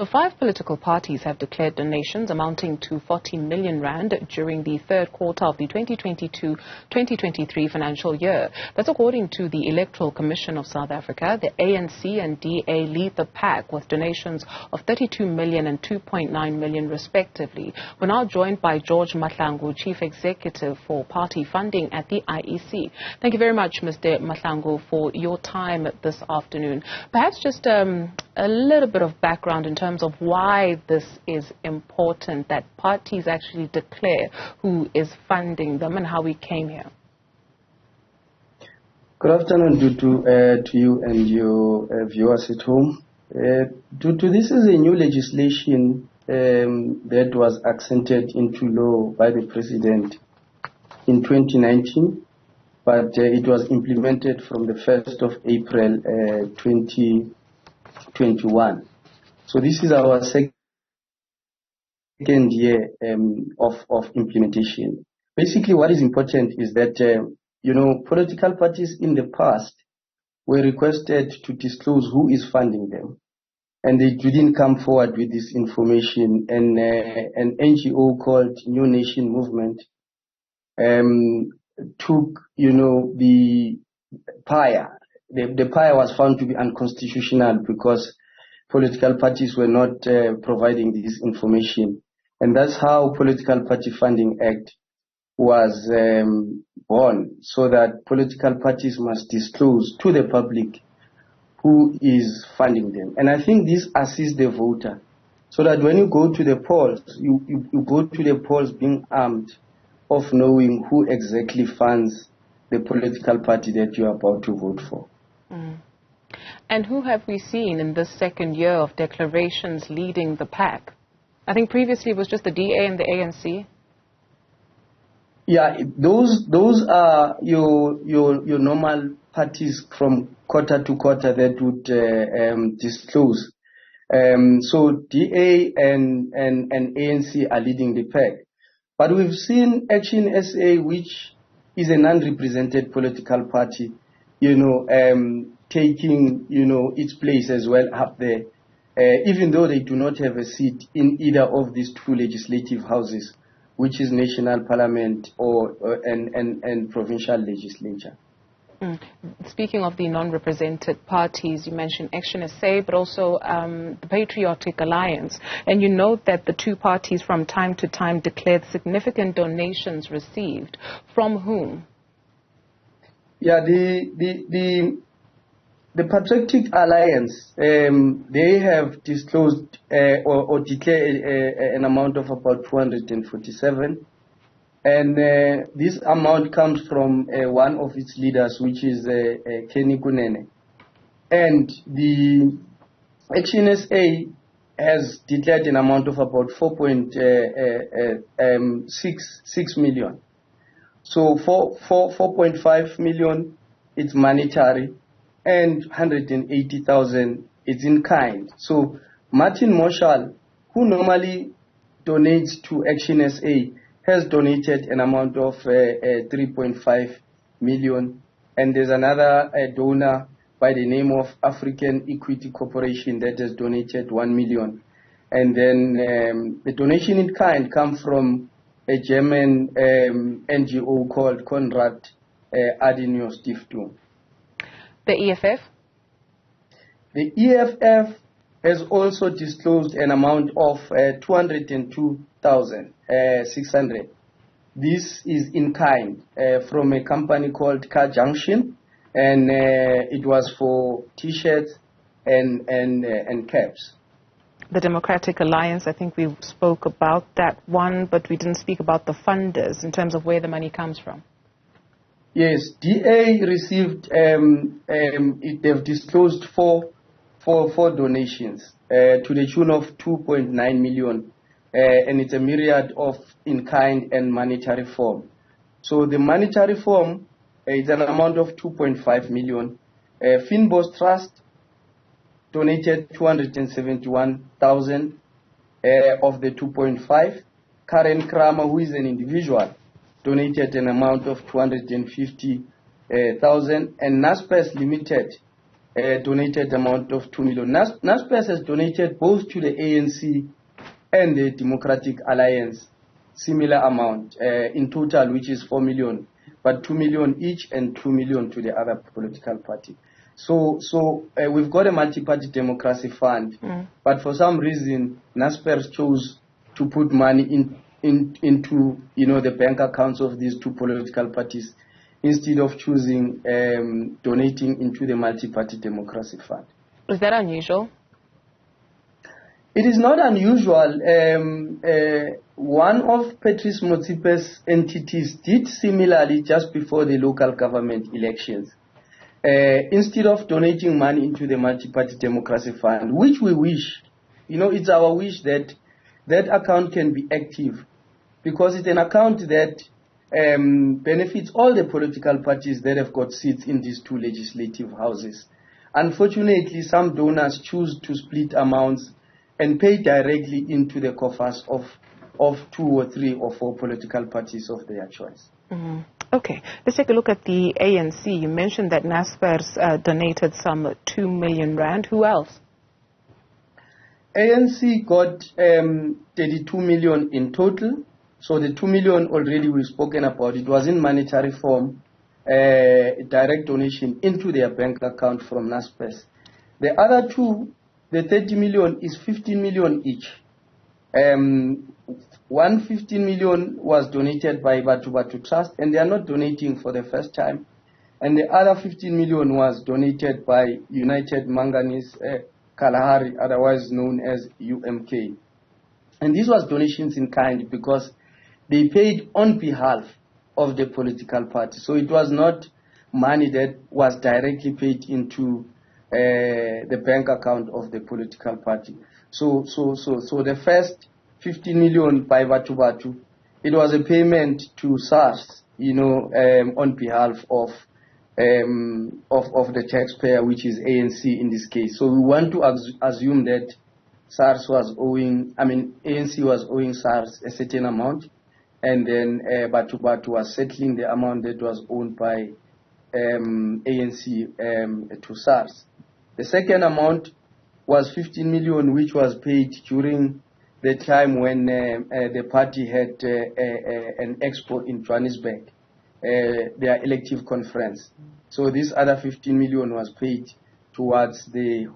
So 5 political parties have declared donations amounting to 40 million rand during the third quarter of the 2022-2023 financial year. That's according to the Electoral Commission of South Africa. The ANC and DA lead the pack with donations of 32 million and 2.9 million respectively. We're now joined by George Mahlangu, Chief Executive for Party Funding at the IEC. Thank you very much, Mr. Mahlangu, for your time this afternoon. Perhaps just a little bit of background in terms of why this is important, that parties actually declare who is funding them and how we came here. Good afternoon to you and your viewers at home. This is a new legislation that was accented into law by the President in 2019, but it was implemented from the 1st of April 2021. So this is our second year of implementation. Basically, what is important is that, political parties in the past were requested to disclose who is funding them. And they didn't come forward with this information. And an NGO called New Nation Movement took, the PIA. The PIA was found to be unconstitutional because political parties were not providing this information. And that's how Political Party Funding Act was born, so that political parties must disclose to the public who is funding them. And I think this assists the voter, so that when you go to the polls, you go to the polls being armed of knowing who exactly funds the political party that you are about to vote for. And who have we seen in this second year of declarations leading the pack? I think previously it was just the DA and the ANC. Yeah, those are your normal parties from quarter to quarter that would disclose. So DA and ANC are leading the pack. But we've seen Action SA, which is a non-represented political party, taking, its place as well up there, even though they do not have a seat in either of these two legislative houses, which is National Parliament and Provincial Legislature. Speaking of the non-represented parties, you mentioned Action SA, but also the Patriotic Alliance. And you note that the two parties from time to time declared significant donations received. From whom? Yeah, the Patriotic Alliance, they have disclosed or declared an amount of about 247. And this amount comes from one of its leaders, which is Kenny Kunene. And the Action SA has declared an amount of about 4.6 million. So 4.5 million, it's monetary, and 180,000 is in kind. So Martin Marshall, who normally donates to Action SA, has donated an amount of 3.5 million. And there's another donor by the name of African Equity Corporation that has donated 1 million. And then the donation in kind comes from a German NGO called Konrad Adenauer Stiftung. The EFF? The EFF has also disclosed an amount of 202,600. This is in kind from a company called Car Junction, and it was for T-shirts and caps. The Democratic Alliance, I think we spoke about that one, but we didn't speak about the funders in terms of where the money comes from. Yes, DA received, they've disclosed four donations to the tune of 2.9 million, and it's a myriad of in-kind and monetary form. So the monetary form is an amount of 2.5 million. Finbo's Trust donated 271,000 of the 2.5. Karen Kramer, who is an individual, donated an amount of 250,000, and Naspers Limited donated amount of 2 million. Naspers has donated both to the ANC and the Democratic Alliance similar amount in total, which is 4 million, but 2 million each and 2 million to the other political party. So we've got a multi-party democracy fund, but for some reason Naspers chose to put money into the bank accounts of these two political parties instead of choosing donating into the multi-party democracy fund. Is that unusual? It is not unusual. One of Patrice Motsepe's entities did similarly just before the local government elections. Instead of donating money into the multi-party democracy fund, which we wish, it's our wish that that account can be active, because it's an account that benefits all the political parties that have got seats in these two legislative houses. Unfortunately, some donors choose to split amounts and pay directly into the coffers of 2 or 3 or 4 political parties of their choice. Okay, let's take a look at the ANC. You mentioned that Naspers donated some 2 million rand. Who else? ANC got 32 million in total. So the 2 million already we've spoken about. It was in monetary form, direct donation into their bank account from Naspers. The other two, the 30 million is 15 million each. 115 million was donated by Batu Trust, and they are not donating for the first time. And the other 15 million was donated by United Manganese Kalahari, otherwise known as UMK. And this was donations in kind because they paid on behalf of the political party. So it was not money that was directly paid into the bank account of the political party. So the first 15 million by Batu, it was a payment to SARS, on behalf of the taxpayer, which is ANC in this case. So we want to assume that ANC was owing SARS a certain amount, and then Batu was settling the amount that was owned by ANC to SARS. The second amount was 15 million, which was paid during the time when the party had an expo in Johannesburg, their elective conference. So this other 15 million was paid towards the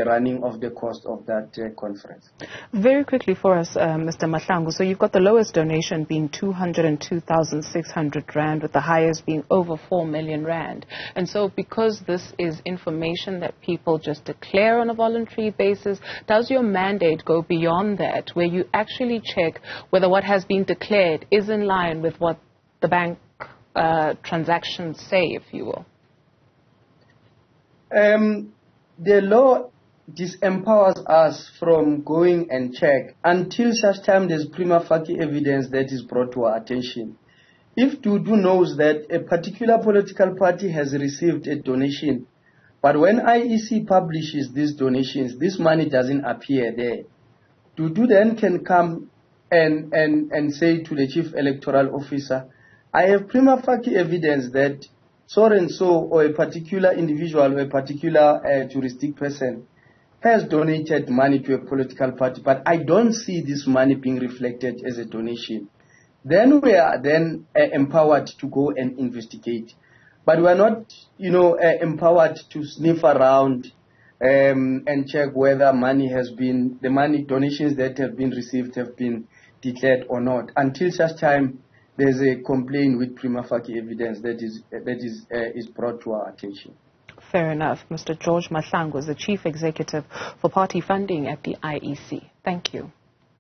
running of the cost of that conference. Very quickly for us, Mr. Mahlangu, so you've got the lowest donation being 202,600 rand, with the highest being over 4 million rand. And so because this is information that people just declare on a voluntary basis, does your mandate go beyond that, where you actually check whether what has been declared is in line with what the bank transactions say, if you will? The law disempowers us from going and check until such time there's prima facie evidence that is brought to our attention. If Dudu knows that a particular political party has received a donation, but when IEC publishes these donations, this money doesn't appear there, Dudu then can come and say to the Chief Electoral Officer, I have prima facie evidence that so and so, or a particular individual or a particular juristic person has donated money to a political party, but I don't see this money being reflected as a donation. Then we are then empowered to go and investigate. But we are not, empowered to sniff around and check whether the donations that have been received have been declared or not, until such time there's a complaint with prima facie evidence that is brought to our attention. Fair enough. Mr. George Mahlangu is the Chief Executive for Party Funding at the IEC. Thank you.